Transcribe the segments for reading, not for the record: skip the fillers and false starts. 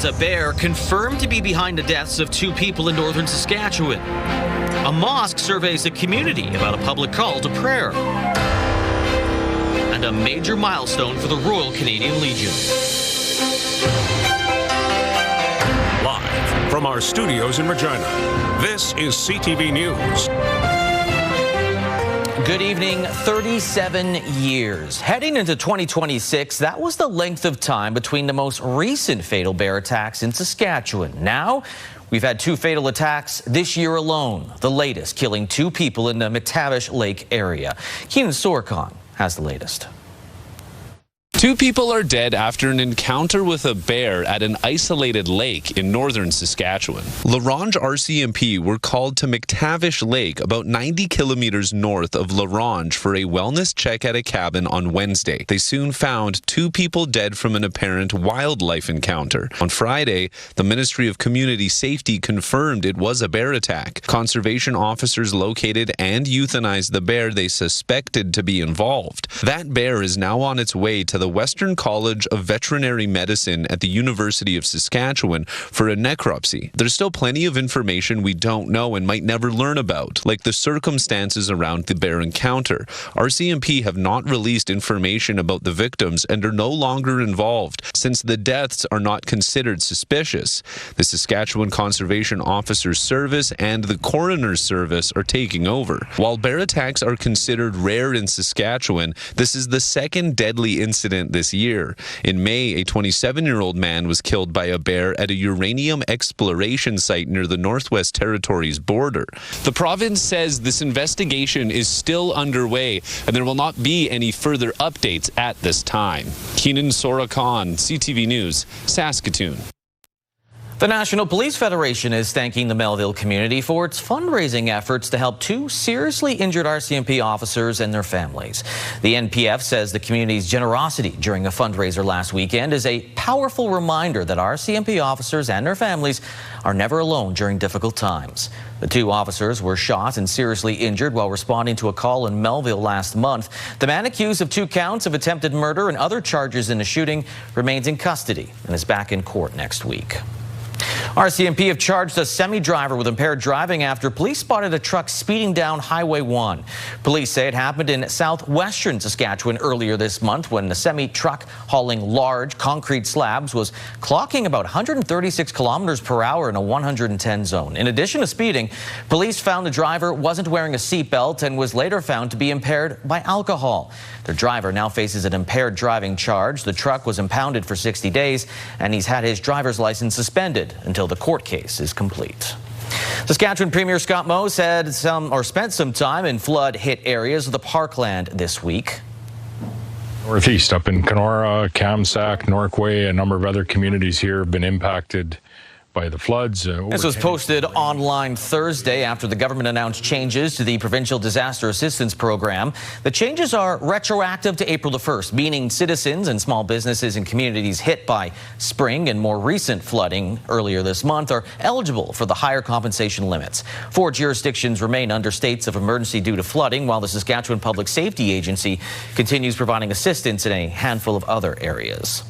But a bear confirmed to be behind the deaths of 2 people in northern Saskatchewan. A mosque surveys the community about a public call to prayer. And a major milestone for the Royal Canadian Legion. Live from our studios in Regina, this is CTV News. Good evening. 37 years. Heading into 2026, that was the length of time between the most recent fatal bear attacks in Saskatchewan. Now, we've had 2 fatal attacks this year alone, the latest killing 2 people in the McTavish Lake area. Keenan Sorkon has the latest. 2 people are dead after an encounter with a bear at an isolated lake in northern Saskatchewan. LaRange RCMP were called to McTavish Lake, about 90 kilometers north of LaRange, for a wellness check at a cabin on Wednesday. They soon found 2 people dead from an apparent wildlife encounter. On Friday, the Ministry of Community Safety confirmed it was a bear attack. Conservation officers located and euthanized the bear they suspected to be involved. That bear is now on its way to the Western College of Veterinary Medicine at the University of Saskatchewan for a necropsy. There's still plenty of information we don't know and might never learn about, like the circumstances around the bear encounter. RCMP have not released information about the victims and are no longer involved, since the deaths are not considered suspicious. The Saskatchewan Conservation Officers Service and the Coroner's Service are taking over. While bear attacks are considered rare in Saskatchewan, this is the second deadly incident this year. In May, a 27-year-old man was killed by a bear at a uranium exploration site near the Northwest Territories border. The province says this investigation is still underway and there will not be any further updates at this time. Keenan Sorkon, CTV News, Saskatoon. The National Police Federation is thanking the Melville community for its fundraising efforts to help 2 seriously injured RCMP officers and their families. The NPF says the community's generosity during a fundraiser last weekend is a powerful reminder that RCMP officers and their families are never alone during difficult times. The 2 officers were shot and seriously injured while responding to a call in Melville last month. The man, accused of 2 counts of attempted murder and other charges in the shooting, remains in custody and is back in court next week. RCMP have charged a semi-driver with impaired driving after police spotted a truck speeding down Highway 1. Police say it happened in southwestern Saskatchewan earlier this month when the semi-truck hauling large concrete slabs was clocking about 136 kilometers per hour in a 110 zone. In addition to speeding, police found the driver wasn't wearing a seatbelt and was later found to be impaired by alcohol. The driver now faces an impaired driving charge. The truck was impounded for 60 days, and he's had his driver's license suspended until the court case is complete. Saskatchewan Premier Scott Moe said spent some time in flood-hit areas of the Parkland this week. Northeast, up in Kenora, Kamsack, Norquay, a number of other communities here have been impacted by the floods. This was posted online Thursday after the government announced changes to the Provincial Disaster Assistance Program. The changes are retroactive to April the 1st, meaning citizens and small businesses in communities hit by spring and more recent flooding earlier this month are eligible for the higher compensation limits. 4 jurisdictions remain under states of emergency due to flooding, while the Saskatchewan Public Safety Agency continues providing assistance in a handful of other areas.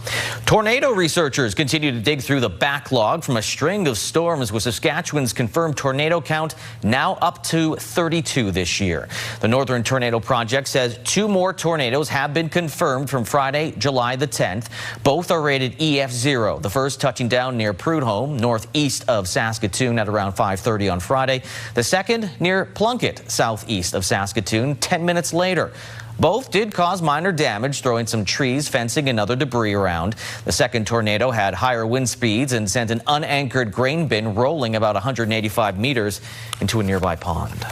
Tornado researchers continue to dig through the backlog from a string of storms, with Saskatchewan's confirmed tornado count now up to 32 this year. The Northern Tornado Project says 2 more tornadoes have been confirmed from Friday, July the 10th. Both are rated EF0. The first touching down near Prudhoe, northeast of Saskatoon at around 5:30 on Friday. The second near Plunkett, southeast of Saskatoon, 10 minutes later. Both did cause minor damage, throwing some trees, fencing, and other debris around. The second tornado had higher wind speeds and sent an unanchored grain bin rolling about 185 meters into a nearby pond.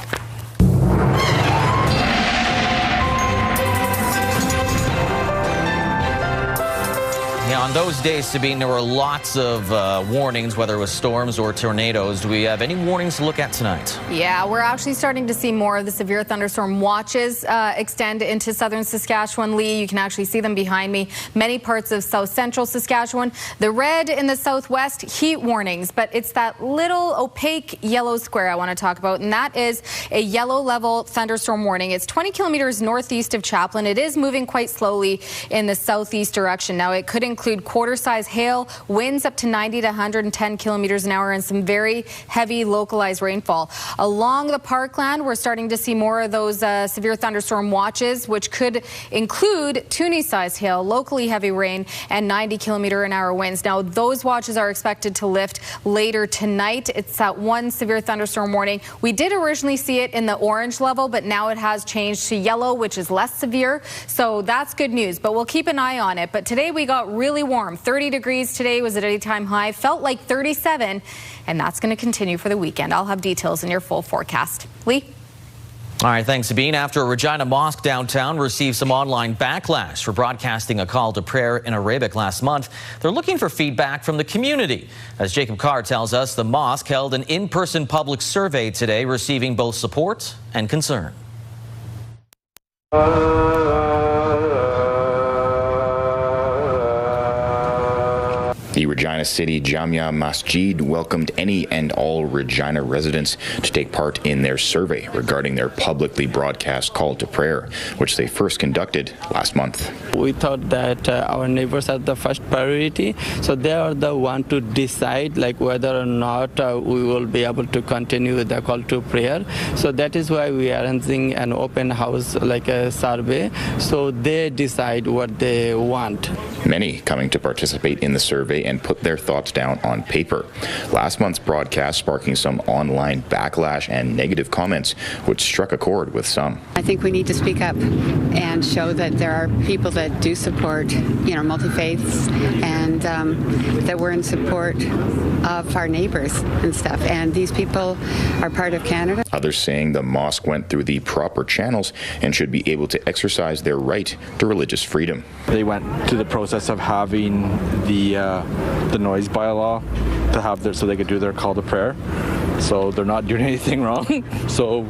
Yeah, on those days, Sabine, there were lots of warnings, whether it was storms or tornadoes. Do we have any warnings to look at tonight? Yeah, we're actually starting to see more of the severe thunderstorm watches extend into southern Saskatchewan. Lee, you can actually see them behind me. Many parts of south central Saskatchewan. The red in the southwest, heat warnings, but it's that little opaque yellow square I want to talk about, and that is a yellow level thunderstorm warning. It's 20 kilometers northeast of Chaplin. It is moving quite slowly in the southeast direction. Now, it could include high-speed quarter-size hail, winds up to 90 to 110 kilometers an hour, and some very heavy localized rainfall. Along the parkland, we're starting to see more of those severe thunderstorm watches, which could include Toonie-sized hail, locally heavy rain, and 90 kilometer an hour winds. Now, those watches are expected to lift later tonight. It's that one severe thunderstorm warning. We did originally see it in the orange level, but now it has changed to yellow, which is less severe. So that's good news, but we'll keep an eye on it. But today we got really warm. 30 degrees today was a daytime high. Felt like 37, and that's going to continue for the weekend. I'll have details in your full forecast. Lee? All right, thanks, Sabine. After a Regina Mosque downtown received some online backlash for broadcasting a call to prayer in Arabic last month, they're looking for feedback from the community. As Jacob Carr tells us, the mosque held an in-person public survey today, receiving both support and concern. The Regina City Jamia Masjid welcomed any and all Regina residents to take part in their survey regarding their publicly broadcast call to prayer, which they first conducted last month. We thought that our neighbors are the first priority, so they are the one to decide whether or not we will be able to continue with the call to prayer. So that is why we are arranging an open house, like a survey, so they decide what they want. Many coming to participate in the survey and put their thoughts down on paper. Last month's broadcast sparking some online backlash and negative comments, which struck a chord with some. I think we need to speak up and show that there are people that do support, multi-faiths, and that we're in support of our neighbors and stuff. And these people are part of Canada. Others saying the mosque went through the proper channels and should be able to exercise their right to religious freedom. They went through the process of having the noise bylaw to have so they could do their call to prayer. So they're not doing anything wrong. So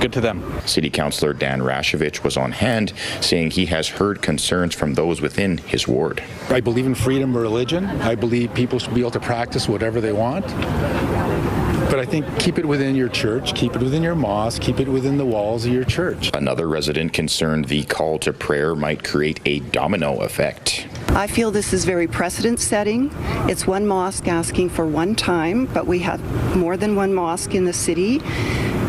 good to them. City Councillor Dan Rashevich was on hand, saying he has heard concerns from those within his ward. I believe in freedom of religion. I believe people should be able to practice whatever they want. But I think keep it within your church, keep it within your mosque, keep it within the walls of your church. Another resident concerned the call to prayer might create a domino effect. I feel this is very precedent setting. It's one mosque asking for one time, but we have more than one mosque in the city.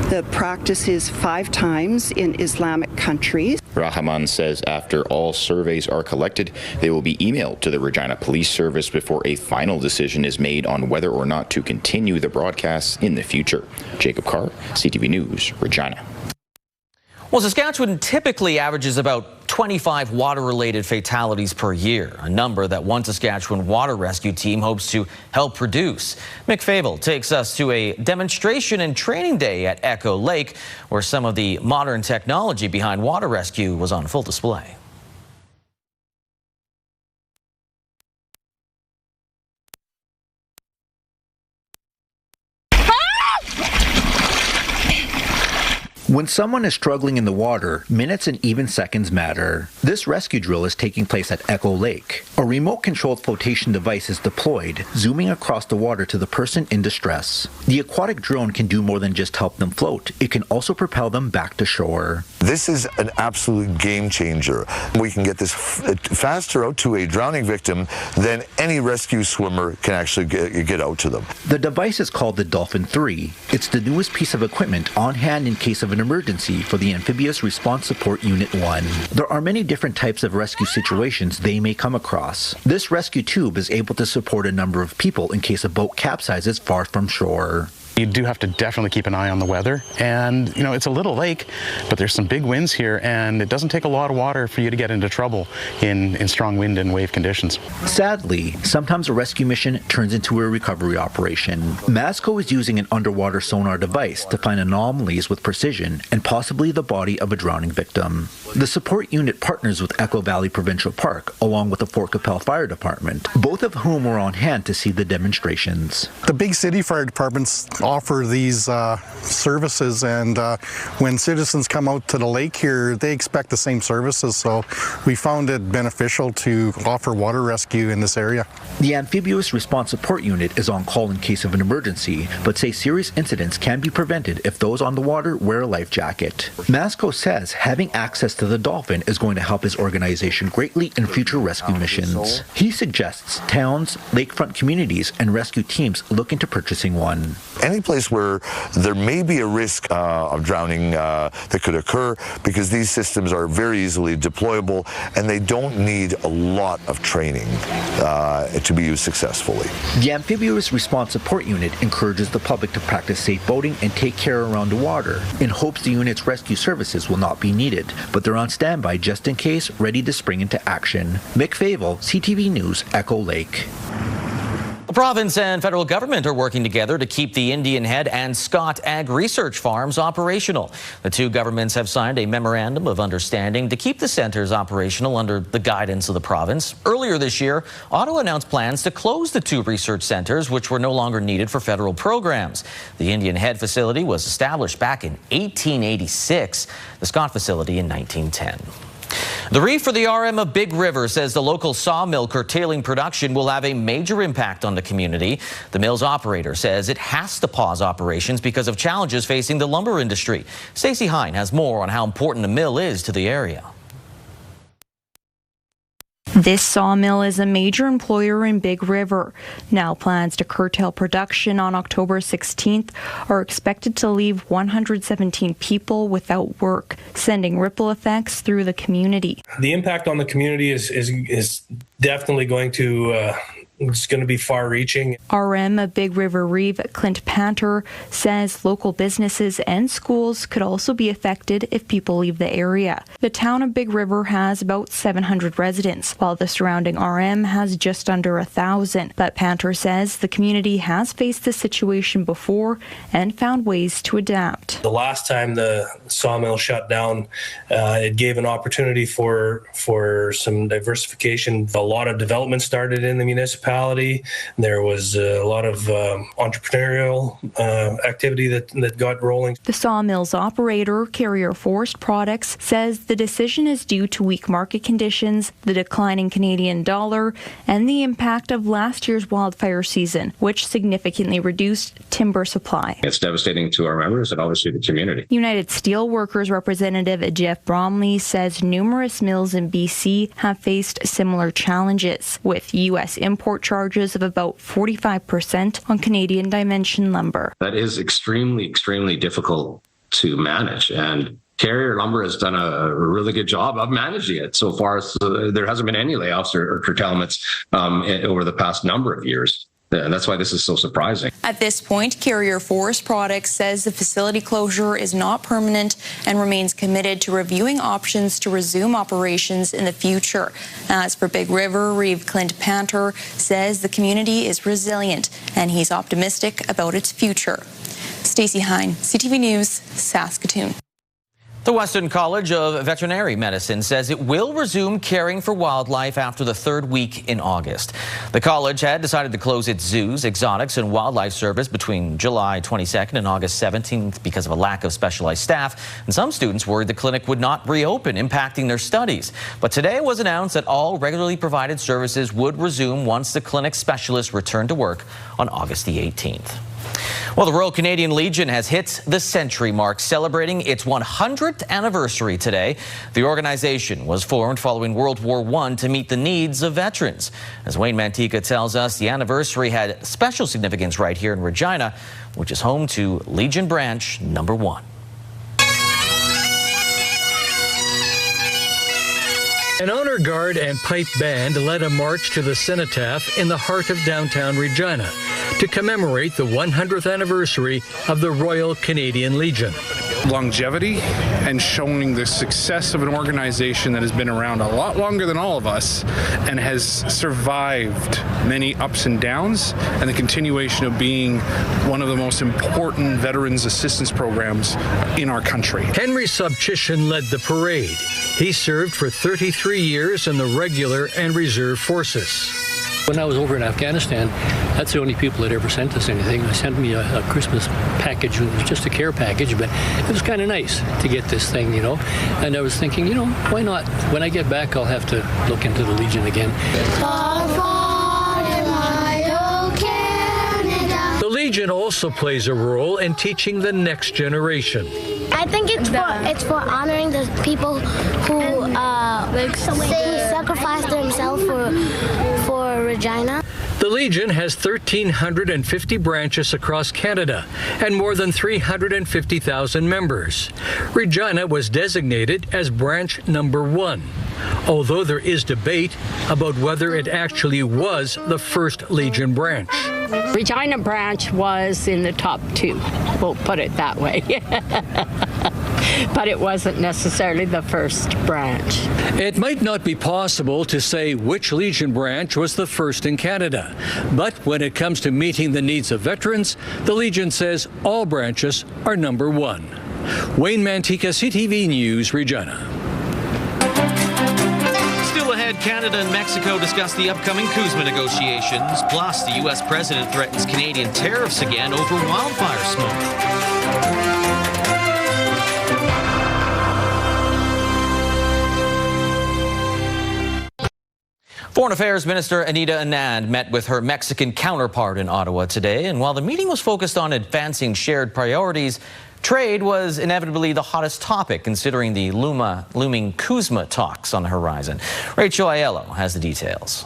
The practice is 5 times in Islamic countries. Rahman says after all surveys are collected, they will be emailed to the Regina Police Service before a final decision is made on whether or not to continue the broadcasts in the future. Jacob Carr, CTV News, Regina. Well, Saskatchewan typically averages about 25 water-related fatalities per year, a number that one Saskatchewan water rescue team hopes to help reduce. Mick Fable takes us to a demonstration and training day at Echo Lake, where some of the modern technology behind water rescue was on full display. When someone is struggling in the water, minutes and even seconds matter. This rescue drill is taking place at Echo Lake. A remote-controlled flotation device is deployed, zooming across the water to the person in distress. The aquatic drone can do more than just help them float. It can also propel them back to shore. This is an absolute game changer. We can get this faster out to a drowning victim than any rescue swimmer can actually get out to them. The device is called the Dolphin 3. It's the newest piece of equipment on hand in case of an emergency for the Amphibious Response Support Unit 1. There are many different types of rescue situations they may come across. This rescue tube is able to support a number of people in case a boat capsizes far from shore. You do have to definitely keep an eye on the weather, and it's a little lake, but there's some big winds here, and it doesn't take a lot of water for you to get into trouble in strong wind and wave conditions. Sadly, sometimes a rescue mission turns into a recovery operation. Masco is using an underwater sonar device to find anomalies with precision and possibly the body of a drowning victim. The support unit partners with Echo Valley Provincial Park, along with the Fort Capel Fire Department, both of whom were on hand to see the demonstrations. The big city fire departments offer these services, and when citizens come out to the lake here, they expect the same services, so we found it beneficial to offer water rescue in this area. The Amphibious Response Support Unit is on call in case of an emergency, but say serious incidents can be prevented if those on the water wear a life jacket. Masco says having access to the Dolphin is going to help his organization greatly in future rescue missions. He suggests towns, lakefront communities, and rescue teams look into purchasing one. Any place where there may be a risk of drowning that could occur, because these systems are very easily deployable and they don't need a lot of training to be used successfully. The Amphibious Response Support Unit encourages the public to practice safe boating and take care around the water in hopes the unit's rescue services will not be needed, but they're on standby just in case, ready to spring into action. Mick Favel, CTV News, Echo Lake. The province and federal government are working together to keep the Indian Head and Scott Ag Research Farms operational. The two governments have signed a memorandum of understanding to keep the centres operational under the guidance of the province. Earlier this year, Ottawa announced plans to close the two research centres, which were no longer needed for federal programs. The Indian Head facility was established back in 1886, the Scott facility in 1910. The Reef for the RM of Big River says the local sawmill curtailing production will have a major impact on the community. The mill's operator says it has to pause operations because of challenges facing the lumber industry. Stacey Hine has more on how important the mill is to the area. This sawmill is a major employer in Big River. Now plans to curtail production on October 16th are expected to leave 117 people without work, sending ripple effects through the community. The impact on the community is definitely going to it's going to be far-reaching. RM of Big River Reeve, Clint Panter, says local businesses and schools could also be affected if people leave the area. The town of Big River has about 700 residents, while the surrounding RM has just under 1,000. But Panter says the community has faced this situation before and found ways to adapt. The last time the sawmill shut down, it gave an opportunity for some diversification. A lot of development started in the municipality. There was a lot of entrepreneurial activity that got rolling. The sawmill's operator, Carrier Forest Products, says the decision is due to weak market conditions, the declining Canadian dollar, and the impact of last year's wildfire season, which significantly reduced timber supply. It's devastating to our members and obviously the community. United Steelworkers representative Jeff Bromley says numerous mills in BC have faced similar challenges, with U.S. import charges of about 45% on Canadian dimension lumber. That is extremely difficult to manage, and Carrier Lumber has done a really good job of managing it so far. So there hasn't been any layoffs or curtailments over the past number of years. And that's why this is so surprising. At this point, Carrier Forest Products says the facility closure is not permanent and remains committed to reviewing options to resume operations in the future. As for Big River, Reeve Clint Panter says the community is resilient and he's optimistic about its future. Stacey Hine, CTV News, Saskatoon. The Western College of Veterinary Medicine says it will resume caring for wildlife after the third week in August. The college had decided to close its zoos, exotics, and wildlife service between July 22nd and August 17th because of a lack of specialized staff, and some students worried the clinic would not reopen, impacting their studies. But today it was announced that all regularly provided services would resume once the clinic specialists returned to work on August the 18th. Well, the Royal Canadian Legion has hit the century mark, celebrating its 100th anniversary today. The organization was formed following World War I to meet the needs of veterans. As Wayne Mantica tells us, the anniversary had special significance right here in Regina, which is home to Legion Branch number 1. An honor guard and pipe band led a march to the cenotaph in the heart of downtown Regina to commemorate the 100th anniversary of the Royal Canadian Legion. Longevity and showing the success of an organization that has been around a lot longer than all of us and has survived many ups and downs, and the continuation of being one of the most important veterans assistance programs in our country. Henry Subchition led the parade. He served for 33 years in the regular and reserve forces. When I was over in Afghanistan, that's the only people that ever sent us anything. They sent me a Christmas package. It was just a care package, but it was kind of nice to get this thing, you know. And I was thinking, you know, why not? When I get back, I'll have to look into the Legion again. The Legion also plays a role in teaching the next generation. I think it's for honoring the people who sacrificed themselves for Regina. The Legion has 1,350 branches across Canada and more than 350,000 members. Regina was designated as branch number 1, although there is debate about whether it actually was the first Legion branch. Regina branch was in the top 2, we'll put it that way. But it wasn't necessarily the first branch. It might not be possible to say which Legion branch was the first in Canada, but when it comes to meeting the needs of veterans, the Legion says all branches are number 1. Wayne Mantica, CTV News, Regina. Still ahead, Canada and Mexico discuss the upcoming CUSMA negotiations. Plus, the U.S. president threatens Canadian tariffs again over wildfire smoke. Foreign Affairs Minister Anita Anand met with her Mexican counterpart in Ottawa today, and while the meeting was focused on advancing shared priorities, trade was inevitably the hottest topic considering the looming CUSMA talks on the horizon. Rachel Aiello has the details.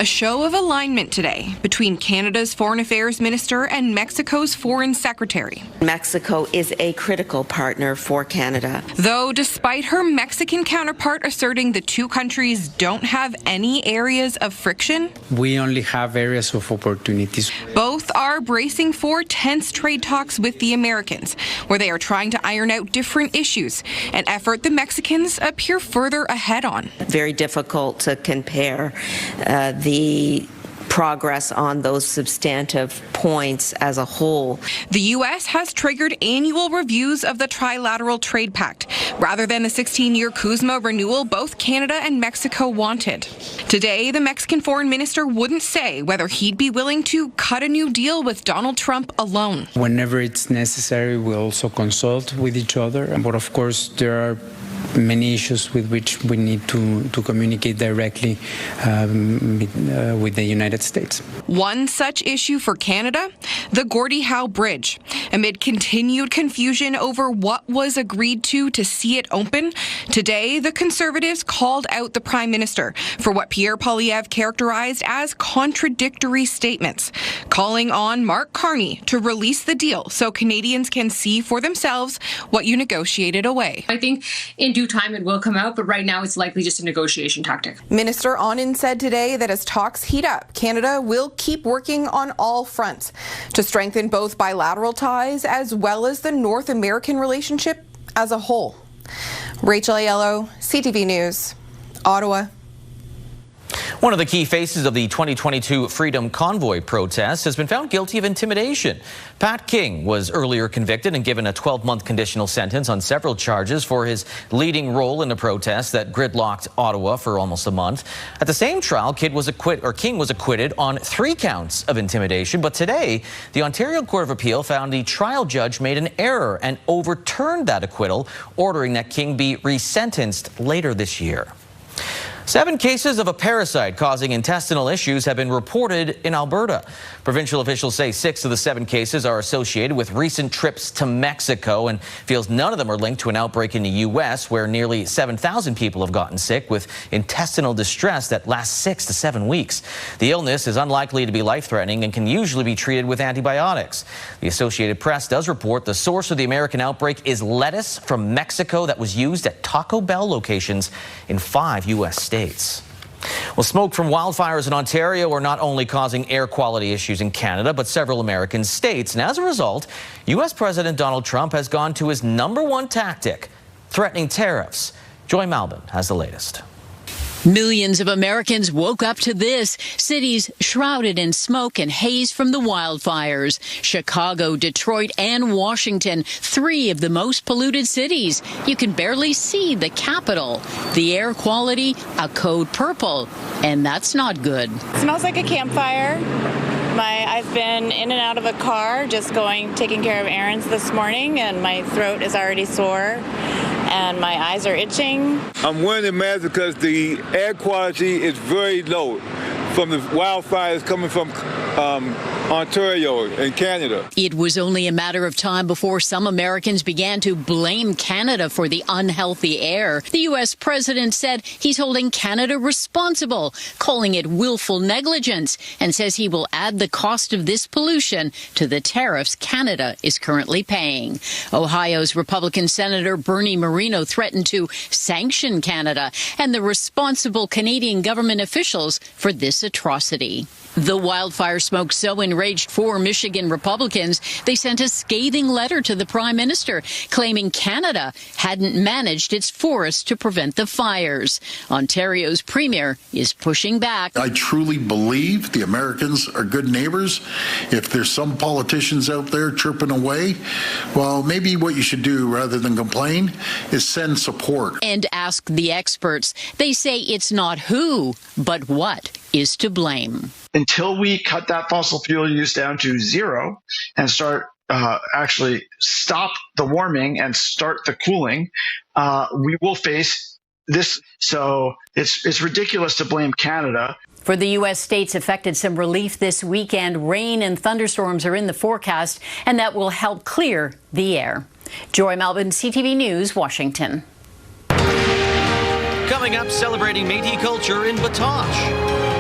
A show of alignment today between Canada's Foreign Affairs Minister and Mexico's Foreign Secretary. Mexico is a critical partner for Canada. Though despite her Mexican counterpart asserting the two countries don't have any areas of friction, we only have areas of opportunities. Both are bracing for tense trade talks with the Americans, where they are trying to iron out different issues, an effort the Mexicans appear further ahead on. Very difficult to compare the progress on those substantive points as a whole. The U.S. has triggered annual reviews of the Trilateral Trade Pact, rather than the 16-year CUSMA renewal both Canada and Mexico wanted. Today, the Mexican foreign minister wouldn't say whether he'd be willing to cut a new deal with Donald Trump alone. Whenever it's necessary, we also consult with each other. But of course, there are many issues with which we need to communicate directly with the United States. One such issue for Canada, the Gordie Howe Bridge. Amid continued confusion over what was agreed to see it open, today the Conservatives called out the Prime Minister for what Pierre Poilievre characterized as contradictory statements, calling on Mark Carney to release the deal so Canadians can see for themselves what you negotiated away. I think in due time it will come out, but right now it's likely just a negotiation tactic. Minister Anand said today that as talks heat up, Canada will keep working on all fronts to strengthen both bilateral ties as well as the North American relationship as a whole. Rachel Aiello, CTV News, Ottawa. One of the key faces of the 2022 Freedom Convoy protests has been found guilty of intimidation. Pat King was earlier convicted and given a 12-month conditional sentence on several charges for his leading role in the protests that gridlocked Ottawa for almost a month. At the same trial, King was acquitted on 3 counts of intimidation. But today, the Ontario Court of Appeal found the trial judge made an error and overturned that acquittal, ordering that King be resentenced later this year. 7 cases of a parasite causing intestinal issues have been reported in Alberta. Provincial officials say 6 of the 7 cases are associated with recent trips to Mexico and feels none of them are linked to an outbreak in the U.S. where nearly 7,000 people have gotten sick with intestinal distress that lasts 6 to 7 weeks. The illness is unlikely to be life-threatening and can usually be treated with antibiotics. The Associated Press does report the source of the American outbreak is lettuce from Mexico that was used at Taco Bell locations in 5 U.S. states. Well, smoke from wildfires in Ontario are not only causing air quality issues in Canada, but several American states. And as a result, U.S. President Donald Trump has gone to his #1 tactic, threatening tariffs. Joy Malbin has the latest. Millions of Americans woke up to this. Cities shrouded in smoke and haze from the wildfires. Chicago, Detroit, and Washington, 3 of the most polluted cities. You can barely see the capital. The air quality, a code purple. And that's not good. It smells like a campfire. I've been in and out of a car just taking care of errands this morning, and my throat is already sore and my eyes are itching. I'm wearing the mask because the air quality is very low from the wildfires coming from Ontario in Canada. It was only a matter of time before some Americans began to blame Canada for the unhealthy air. The U.S. president said he's holding Canada responsible, calling it willful negligence, and says he will add the cost of this pollution to the tariffs Canada is currently paying. Ohio's Republican Senator Bernie Moreno threatened to sanction Canada and the responsible Canadian government officials for this atrocity. The wildfire smoke so enraged 4 Michigan Republicans, they sent a scathing letter to the Prime Minister claiming Canada hadn't managed its forests to prevent the fires. Ontario's Premier is pushing back. I truly believe the Americans are good neighbors. If there's some politicians out there chirping away, well, maybe what you should do rather than complain is send support. And ask the experts. They say it's not who, but what is to blame. Until we cut that fossil fuel use down to zero and start actually stop the warming and start the cooling, we will face this. So it's ridiculous to blame Canada. For the U.S. states affected, some relief this weekend. Rain and thunderstorms are in the forecast, and that will help clear the air. Joy Melville, CTV News, Washington. Coming up, celebrating Métis culture in Batoche.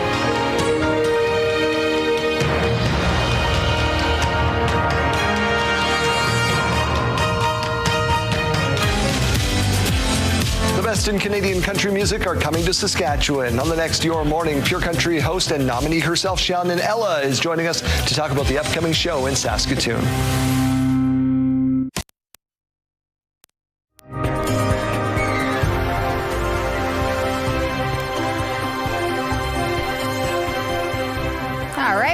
The best in Canadian country music are coming to Saskatchewan. On the next Your Morning, Pure Country host and nominee herself, Shannon Ella, is joining us to talk about the upcoming show in Saskatoon.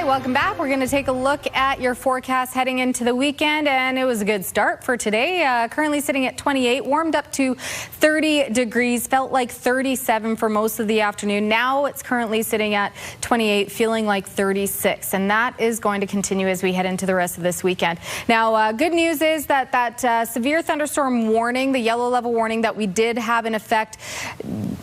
Welcome back. We're going to take a look at your forecast heading into the weekend, and it was a good start for today. Currently sitting at 28, warmed up to 30 degrees, felt like 37 for most of the afternoon. Now it's currently sitting at 28, feeling like 36, and that is going to continue as we head into the rest of this weekend. Now, good news is that severe thunderstorm warning, the yellow level warning that we did have in effect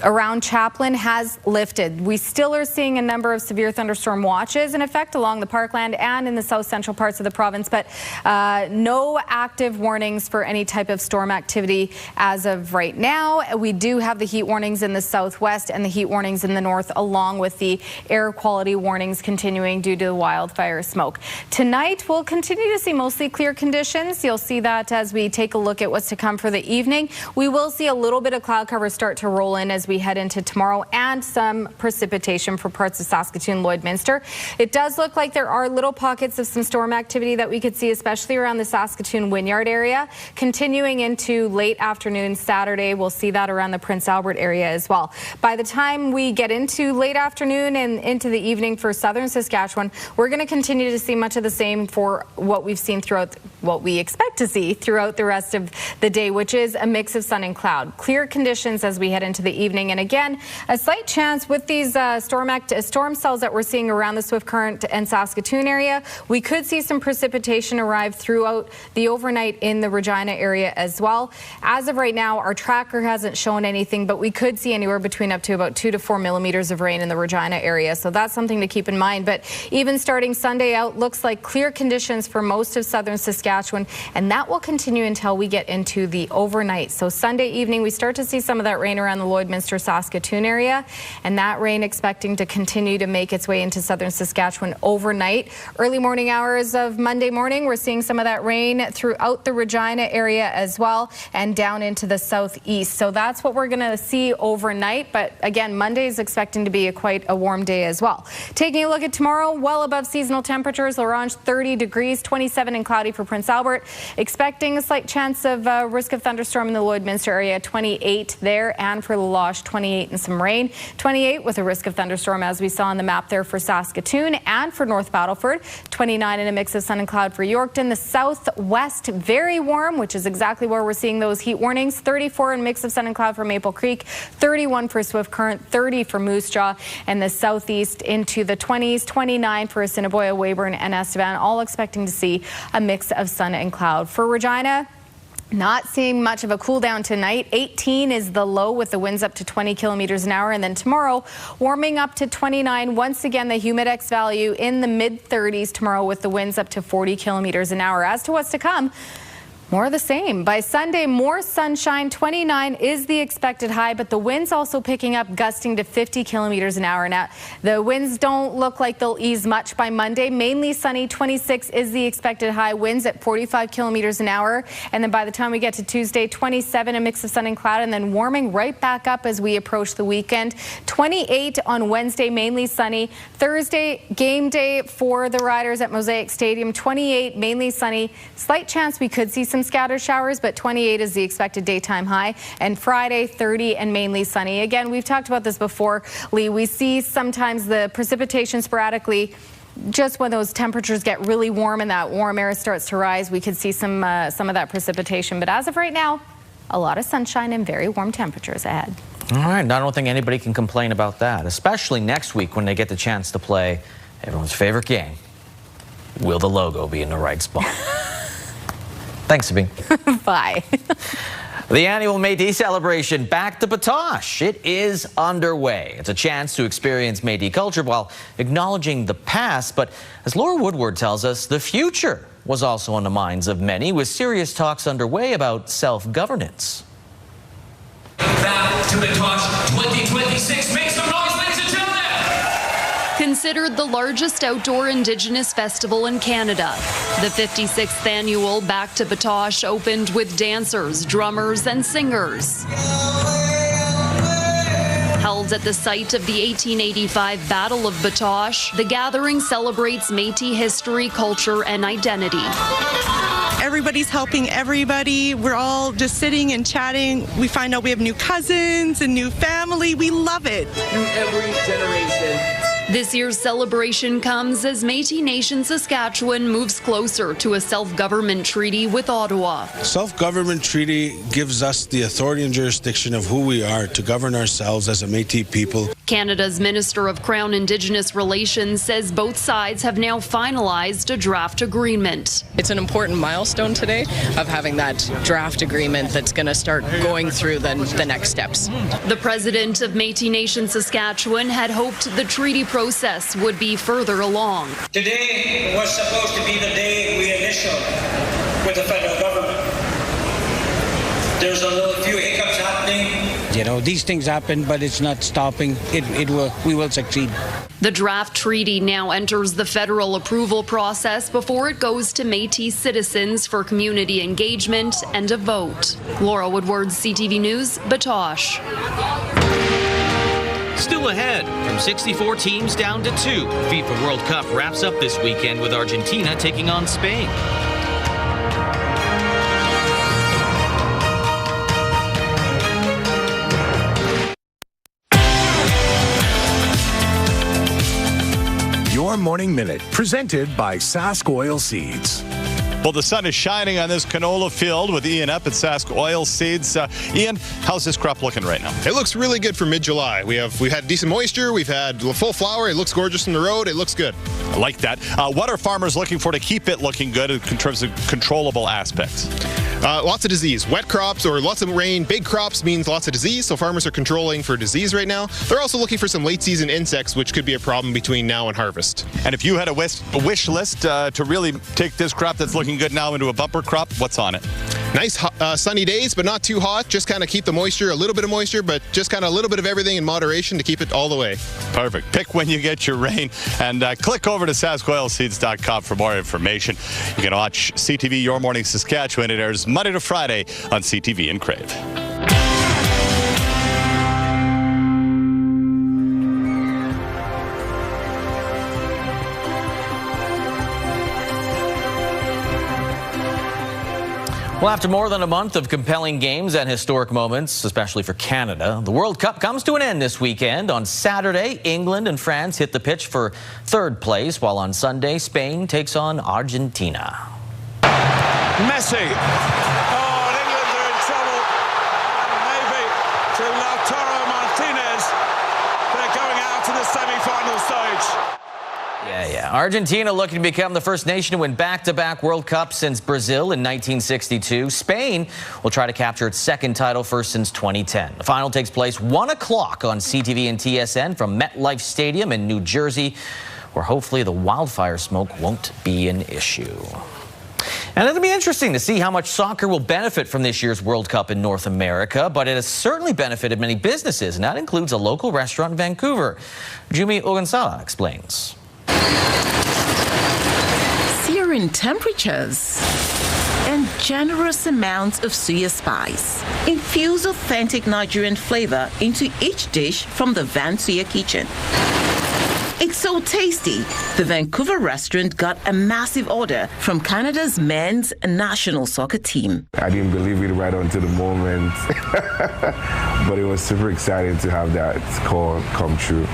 around Chaplin, has lifted. We still are seeing a number of severe thunderstorm watches in effect along the Parkland and in the south central parts of the province, but no active warnings for any type of storm activity as of right now. We do have the heat warnings in the southwest and the heat warnings in the north, along with the air quality warnings continuing due to the wildfire smoke. Tonight, we'll continue to see mostly clear conditions. You'll see that as we take a look at what's to come for the evening. We will see a little bit of cloud cover start to roll in as we head into tomorrow, and some precipitation for parts of Saskatoon, Lloydminster. It does look like there are little pockets of some storm activity that we could see, especially around the Saskatoon Wynyard area. Continuing into late afternoon Saturday, we'll see that around the Prince Albert area as well. By the time we get into late afternoon and into the evening for southern Saskatchewan, we're going to continue to see much of the same for what we've seen throughout, what we expect to see throughout the rest of the day, which is a mix of sun and cloud. Clear conditions as we head into the evening, and again, a slight chance with these storm cells that we're seeing around the Swift Current and Saskatoon area. We could see some precipitation arrive throughout the overnight in the Regina area as well. As of right now, our tracker hasn't shown anything, but we could see anywhere between up to about 2 to 4 millimeters of rain in the Regina area. So that's something to keep in mind. But even starting Sunday out, looks like clear conditions for most of southern Saskatchewan, and that will continue until we get into the overnight. So Sunday evening, we start to see some of that rain around the Lloydminster, Saskatoon area, and that rain expecting to continue to make its way into southern Saskatchewan Saskatchewan overnight. Early morning hours of Monday morning, we're seeing some of that rain throughout the Regina area as well and down into the southeast. So that's what we're going to see overnight. But again, Monday is expecting to be quite a warm day as well. Taking a look at tomorrow, well above seasonal temperatures. La Ronge 30 degrees, 27 and cloudy for Prince Albert. Expecting a slight chance of risk of thunderstorm in the Lloydminster area, 28 there, and for La Loche 28 and some rain. 28 with a risk of thunderstorm as we saw on the map there for Saskatoon and for North Battleford. 29 and a mix of sun and cloud for Yorkton. The southwest very warm, which is exactly where we're seeing those heat warnings. 34 and mix of sun and cloud for Maple Creek. 31 for Swift Current. 30 for Moose Jaw. And the southeast into the 20s. 29 for Assiniboia, Weyburn and Estevan. All expecting to see a mix of sun and cloud. For Regina, not seeing much of a cool down tonight. 18 is the low with the winds up to 20 kilometers an hour. And then tomorrow, warming up to 29. Once again, the humidex value in the mid-30s tomorrow with the winds up to 40 kilometers an hour. As to what's to come, more of the same. By Sunday, more sunshine. 29 is the expected high, but the winds also picking up, gusting to 50 kilometers an hour. Now, the winds don't look like they'll ease much by Monday. Mainly sunny. 26 is the expected high. Winds at 45 kilometers an hour. And then by the time we get to Tuesday, 27, a mix of sun and cloud, and then warming right back up as we approach the weekend. 28 on Wednesday, mainly sunny. Thursday, game day for the Riders at Mosaic Stadium. 28, mainly sunny. Slight chance we could see some scattered showers, but 28 is the expected daytime high. And Friday, 30 and mainly sunny. Again, we've talked about this before, Lee. We see sometimes the precipitation sporadically. Just when those temperatures get really warm and that warm air starts to rise, we could see some of that precipitation. But as of right now, a lot of sunshine and very warm temperatures ahead. All right, I don't think anybody can complain about that, especially next week when they get the chance to play everyone's favorite game. Will the logo be in the right spot? Thanks, Sabine. Bye. The annual Métis celebration back to Batoche. It is underway. It's a chance to experience Métis culture while acknowledging the past. But as Laura Woodward tells us, the future was also on the minds of many, with serious talks underway about self-governance. Back to Batoche 2026. Make some noise, ladies and gentlemen. Considered the largest outdoor Indigenous festival in Canada, the 56th annual Back to Batoche opened with dancers, drummers, and singers. Held at the site of the 1885 Battle of Batoche, the gathering celebrates Métis history, culture, and identity. Everybody's helping everybody. We're all just sitting and chatting. We find out we have new cousins and new family. We love it. Through every generation. This year's celebration comes as Métis Nation Saskatchewan moves closer to a self-government treaty with Ottawa. Self-government treaty gives us the authority and jurisdiction of who we are to govern ourselves as a Métis people. Canada's Minister of Crown Indigenous Relations says both sides have now finalized a draft agreement. It's an important milestone today of having that draft agreement that's going to start going through the next steps. The president of Métis Nation Saskatchewan had hoped the treaty process would be further along. Today was supposed to be the day we initialed with the federal government. There's a few hiccups happening. You know, these things happen, but it's not stopping. We will succeed. The draft treaty now enters the federal approval process before it goes to Métis citizens for community engagement and a vote. Laura Woodward, CTV News, Batoche. Still ahead, from 64 teams down to 2. FIFA World Cup wraps up this weekend with Argentina taking on Spain. Your Morning Minute, presented by Sask Oil Seeds. Well, the sun is shining on this canola field with Ian up at Sask Oil Seeds. Ian, how's this crop looking right now? It looks really good for mid-July. We've had decent moisture. We've had full flower. It looks gorgeous in the road. It looks good. I like that. What are farmers looking for to keep it looking good in terms of controllable aspects? Lots of disease. Wet crops or lots of rain. Big crops means lots of disease, so farmers are controlling for disease right now. They're also looking for some late season insects, which could be a problem between now and harvest. And if you had a wish list to really take this crop that's looking good now into a bumper crop, what's on it? Nice sunny days, but not too hot. Just kind of keep the moisture, a little bit of moisture, but just kind of a little bit of everything in moderation to keep it all the way. Perfect. Pick when you get your rain, and click over to saskoilseeds.com for more information. You can watch CTV Your Morning Saskatchewan. It airs Monday to Friday on CTV and Crave. Well, after more than a month of compelling games and historic moments, especially for Canada, the World Cup comes to an end this weekend. On Saturday, England and France hit the pitch for third place, while on Sunday, Spain takes on Argentina. Messi. Oh, and England are in trouble. And maybe through Lautaro Martinez, they're going out to the semi-final stage. Yeah. Argentina looking to become the first nation to win back-to-back World Cups since Brazil in 1962. Spain will try to capture its second title first since 2010. The final takes place 1 o'clock on CTV and TSN from MetLife Stadium in New Jersey, where hopefully the wildfire smoke won't be an issue. And it'll be interesting to see how much soccer will benefit from this year's World Cup in North America, but it has certainly benefited many businesses, and that includes a local restaurant in Vancouver. Jumi Ogunsala explains. Searing temperatures and generous amounts of suya spice infuse authentic Nigerian flavor into each dish from the Van Suya kitchen. It's so tasty, the Vancouver restaurant got a massive order from Canada's men's national soccer team. I didn't believe it right until the moment, but it was super exciting to have that call come true.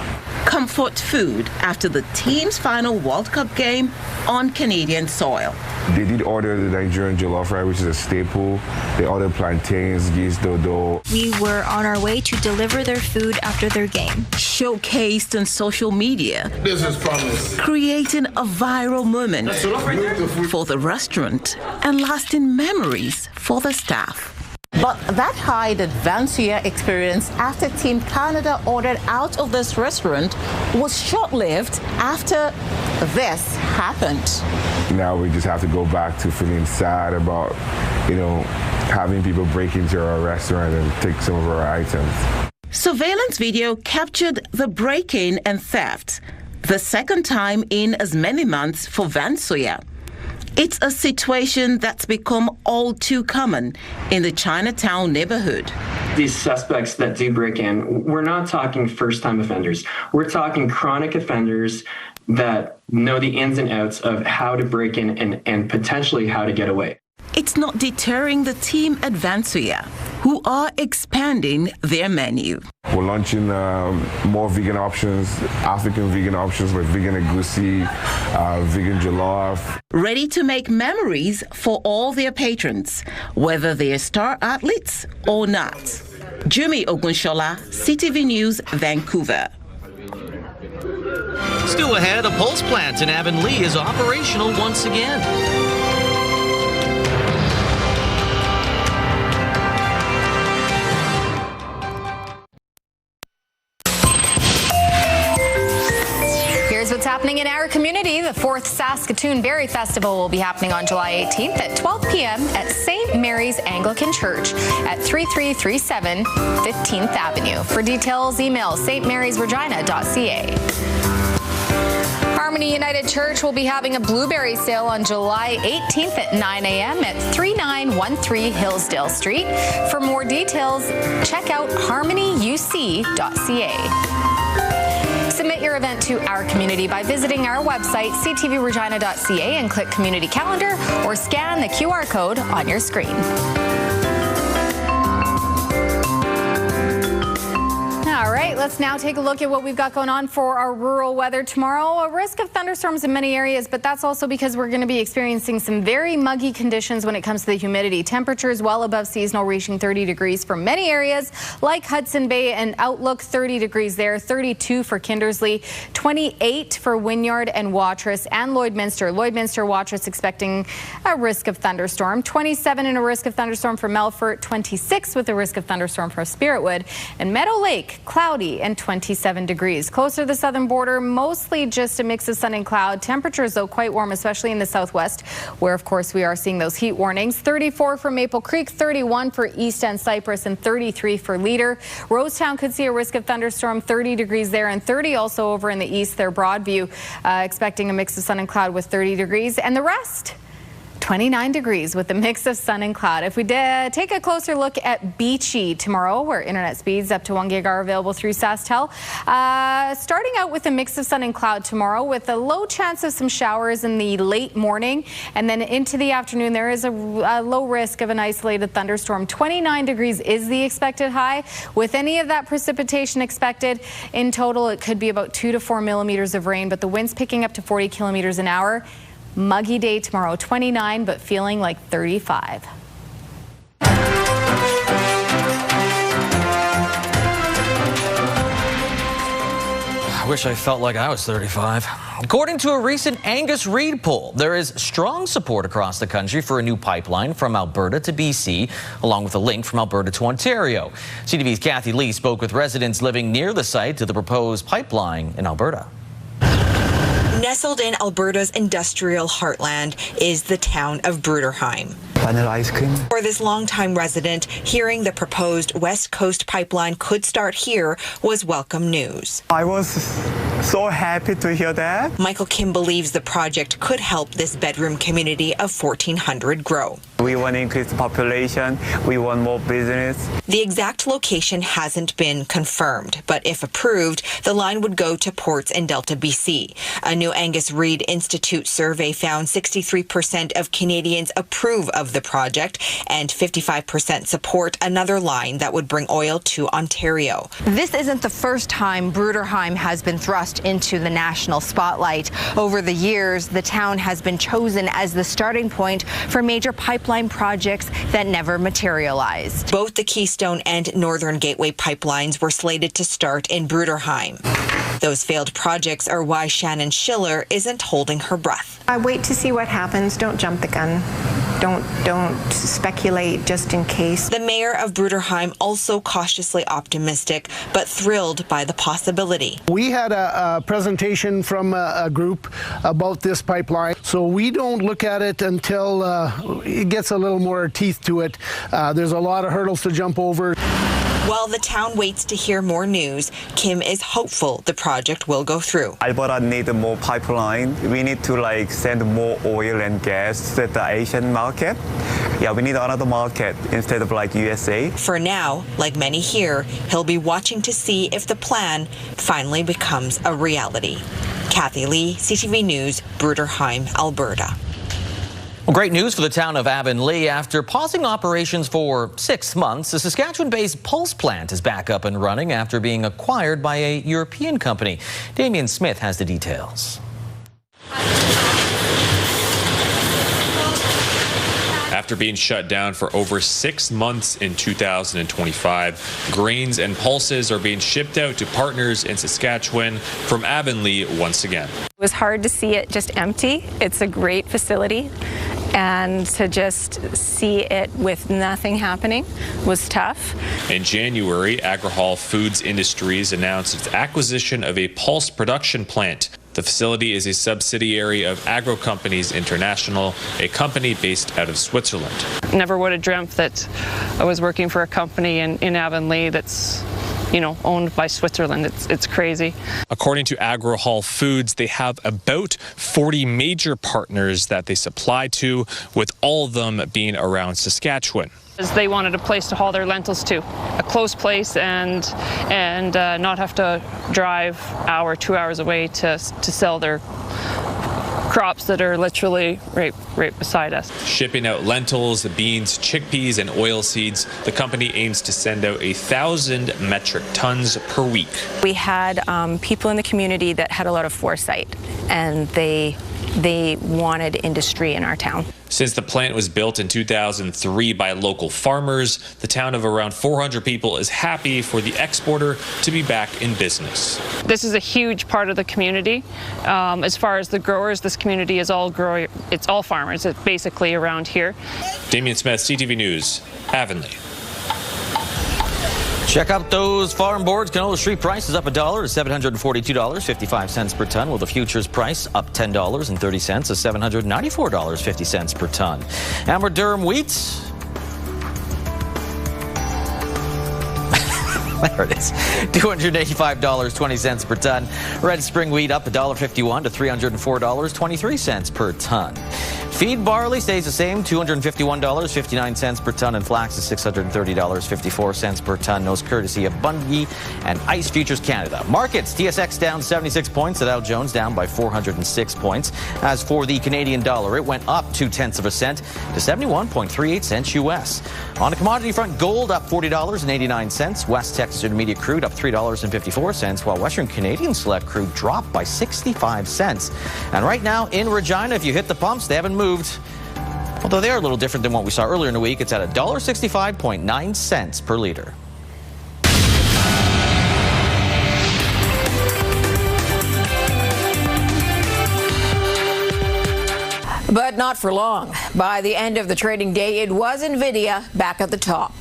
Comfort food after the team's final World Cup game on Canadian soil. They did order the Nigerian jollof rice, which is a staple. They ordered plantains, geese dodo. We were on our way to deliver their food after their game. Showcased on social media. This is promise. Creating a viral moment for the restaurant and lasting memories for the staff. But that high-Van Suya experience after Team Canada ordered out of this restaurant was short-lived after this happened. Now we just have to go back to feeling sad about, having people break into our restaurant and take some of our items. Surveillance video captured the break-in and theft, the second time in as many months for Van Suya. It's a situation that's become all too common in the Chinatown neighborhood. These suspects that do break in, we're not talking first-time offenders. We're talking chronic offenders that know the ins and outs of how to break in and potentially how to get away. It's not deterring the team at Van Suya, who are expanding their menu. We're launching more vegan options, African vegan options like vegan egusi, vegan jollof. Ready to make memories for all their patrons, whether they're star athletes or not. Jumi Ogunshola, CTV News, Vancouver. Still ahead, a pulse plant in Avonlea is operational once again. Here's what's happening in our community. The 4th Saskatoon Berry Festival will be happening on July 18th at 12 p.m. at St. Mary's Anglican Church at 3337 15th Avenue. For details, email stmarysregina.ca. Harmony United Church will be having a blueberry sale on July 18th at 9 a.m. at 3913 Hillsdale Street. For more details, check out harmonyuc.ca. Submit your event to our community by visiting our website, ctvregina.ca, and click Community Calendar or scan the QR code on your screen. All right, let's now take a look at what we've got going on for our rural weather tomorrow. A risk of thunderstorms in many areas, but that's also because we're going to be experiencing some very muggy conditions when it comes to the humidity. Temperatures well above seasonal, reaching 30 degrees for many areas like Hudson Bay and Outlook, 30 degrees there, 32 for Kindersley, 28 for Wynyard and Watrous and Lloydminster. Lloydminster, Watrous expecting a risk of thunderstorm, 27 and a risk of thunderstorm for Melfort, 26 with a risk of thunderstorm for Spiritwood, and Meadow Lake, cloudy cloudy and 27 degrees. Closer to the southern border, mostly just a mix of sun and cloud. Temperatures, though, quite warm, especially in the southwest, where, of course, we are seeing those heat warnings. 34 for Maple Creek, 31 for East End Cypress, and 33 for Leader. Rosetown could see a risk of thunderstorm, 30 degrees there, and 30 also over in the east there. Broadview expecting a mix of sun and cloud with 30 degrees. And the rest, 29 degrees with a mix of sun and cloud. If we take a closer look at Beachy tomorrow, where internet speeds up to 1 gig are available through SaskTel. Starting out with a mix of sun and cloud tomorrow with a low chance of some showers in the late morning. And then into the afternoon, there is a low risk of an isolated thunderstorm. 29 degrees is the expected high. With any of that precipitation expected, in total, it could be about 2 to 4 millimeters of rain, but the winds picking up to 40 kilometers an hour. Muggy day tomorrow, 29, but feeling like 35. I wish I felt like I was 35. According to a recent Angus Reid poll, there is strong support across the country for a new pipeline from Alberta to BC, along with a link from Alberta to Ontario. CTV's Kathy Lee spoke with residents living near the site to the proposed pipeline in Alberta. Nestled in Alberta's industrial heartland is the town of Bruderheim. Vanilla ice cream. For this longtime resident, hearing the proposed West Coast pipeline could start here was welcome news. I was so happy to hear that. Michael Kim believes the project could help this bedroom community of 1,400 grow. We want to increase the population. We want more business. The exact location hasn't been confirmed, but if approved, the line would go to ports in Delta, BC. A new Angus Reid Institute survey found 63% of Canadians approve of the project and 55% support another line that would bring oil to Ontario. This isn't the first time Bruderheim has been thrust into the national spotlight. Over the years, the town has been chosen as the starting point for major pipeline projects that never materialized. Both the Keystone and Northern Gateway pipelines were slated to start in Bruderheim. Those failed projects are why Shannon Schiller isn't holding her breath. I wait to see what happens. Don't jump the gun. Don't speculate just in case. The mayor of Bruderheim also cautiously optimistic, but thrilled by the possibility. We had a presentation from a group about this pipeline, so we don't look at it until it gets a little more teeth to it. There's a lot of hurdles to jump over. While the town waits to hear more news, Kim is hopeful the project will go through. Alberta needs more pipeline. We need to send more oil and gas to the Asian market. Yeah, we need another market instead of USA. For now, like many here, he'll be watching to see if the plan finally becomes a reality. Kathy Lee, CTV News, Bruderheim, Alberta. Well, great news for the town of Avonlea. After pausing operations for 6 months, the Saskatchewan-based Pulse plant is back up and running after being acquired by a European company. Damien Smith has the details. After being shut down for over 6 months in 2025, grains and pulses are being shipped out to partners in Saskatchewan from Avonlea once again. It was hard to see it just empty. It's a great facility, and to just see it with nothing happening was tough. In January, Agrihall Foods Industries announced its acquisition of a pulse production plant. The facility is a subsidiary of Agro Companies International, a company based out of Switzerland. Never would have dreamt that I was working for a company in Avonlea that's owned by Switzerland. It's crazy. According to Agrihall Foods, they have about 40 major partners that they supply to, with all of them being around Saskatchewan. They wanted a place to haul their lentils to, a close place, and not have to drive 2 hours away to sell their crops that are literally right beside us. Shipping out lentils, beans, chickpeas, and oil seeds, the company aims to send out 1,000 metric tons per week. We had people in the community that had a lot of foresight, and they wanted industry in our town. Since the plant was built in 2003 by local farmers, the town of around 400 people is happy for the exporter to be back in business. This is a huge part of the community. As far as the growers, this community is all growing. It's all farmers. It's basically around here. Damien Smith, CTV News, Avonlea. Check out those farm boards. Canola Street price is up $1 to $742.55 per ton, with the futures price up $10.30 to $794.50 per ton. Amber Durum wheat. There it is, $285.20 per ton. Red spring wheat up $1.51 to $304.23 per ton. Feed barley stays the same, $251.59 per ton, and flax is $630.54 per ton. Those courtesy of Bunge and Ice Futures Canada. Markets, TSX down 76 points, the Dow Jones down by 406 points. As for the Canadian dollar, it went up 0.2 cents to 71.38 cents US. On the commodity front, gold up $40.89. West Texas Intermediate crude up $3.54, while Western Canadian Select crude dropped by 65 cents. And right now in Regina, if you hit the pumps, they haven't moved. Although they are a little different than what we saw earlier in the week. It's at $1.65.9 per liter. But not for long. By the end of the trading day, it was NVIDIA back at the top.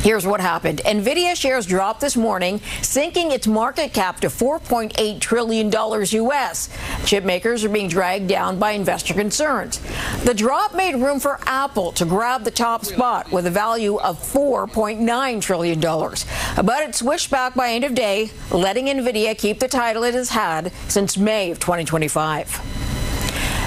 Here's what happened. NVIDIA shares dropped this morning, sinking its market cap to $4.8 trillion US. Chip makers are being dragged down by investor concerns. The drop made room for Apple to grab the top spot with a value of $4.9 trillion. But it switched back by end of day, letting NVIDIA keep the title it has had since May of 2025.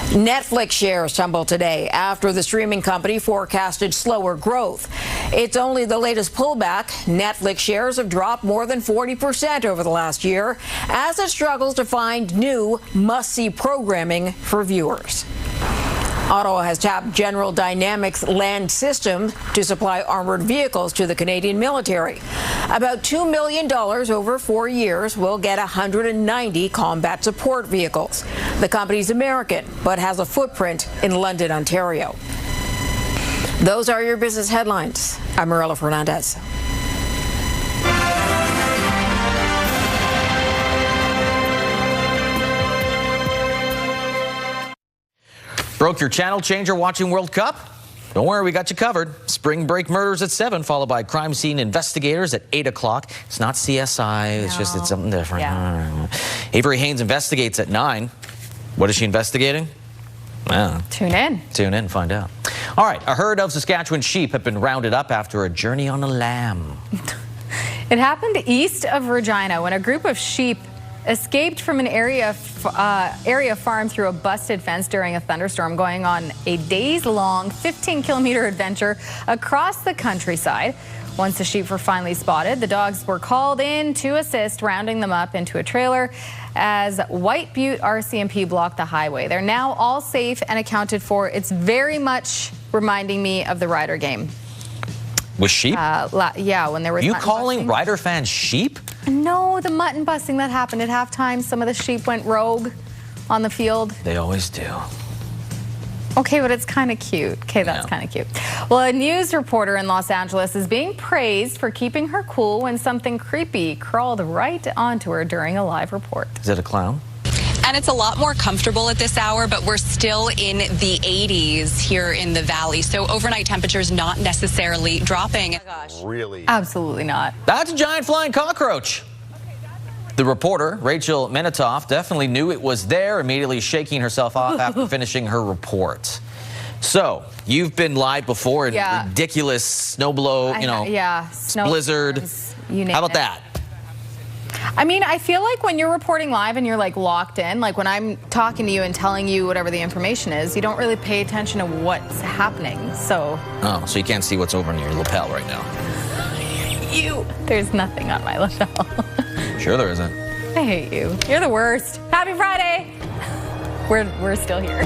Netflix shares tumbled today after the streaming company forecasted slower growth. It's only the latest pullback. Netflix shares have dropped more than 40% over the last year as it struggles to find new must-see programming for viewers. Ottawa has tapped General Dynamics Land Systems to supply armored vehicles to the Canadian military. About $2 million over 4 years will get 190 combat support vehicles. The company's American, but has a footprint in London, Ontario. Those are your business headlines. I'm Marilla Fernandez. Broke your channel changer watching World Cup? Don't worry, we got you covered. Spring break murders at 7, followed by crime scene investigators at 8 o'clock. It's not CSI, it's something different. Yeah. Avery Haynes investigates at 9. What is she investigating? Tune in. Tune in, find out. All right, a herd of Saskatchewan sheep have been rounded up after a journey on a lamb. It happened east of Regina when a group of sheep escaped from an area farm through a busted fence during a thunderstorm, going on a days-long 15-kilometer adventure across the countryside. Once the sheep were finally spotted, the dogs were called in to assist, rounding them up into a trailer as White Butte RCMP blocked the highway. They're now all safe and accounted for. It's very much reminding me of the Rider game. With sheep? Yeah, when there was. You calling Rider fans sheep? No, the mutton busting that happened at halftime. Some of the sheep went rogue on the field. They always do. Okay, but it's kind of cute. Okay, that's kind of cute. Well, a news reporter in Los Angeles is being praised for keeping her cool when something creepy crawled right onto her during a live report. Is it a clown? And it's a lot more comfortable at this hour, but we're still in the 80s here in the valley. So overnight temperatures not necessarily dropping. Oh my gosh. Really? Absolutely not. That's a giant flying cockroach. The reporter, Rachel Menitoff, definitely knew it was there, immediately shaking herself off after finishing her report. So, you've been live before in ridiculous snow blow, blizzard. How about that? I mean, I feel like when you're reporting live and you're like locked in, like when I'm talking to you and telling you whatever the information is, you don't really pay attention to what's happening. So. Oh, so you can't see what's over in your lapel right now. There's nothing on my lapel. Sure there isn't. I hate you. You're the worst. Happy Friday. We're still here.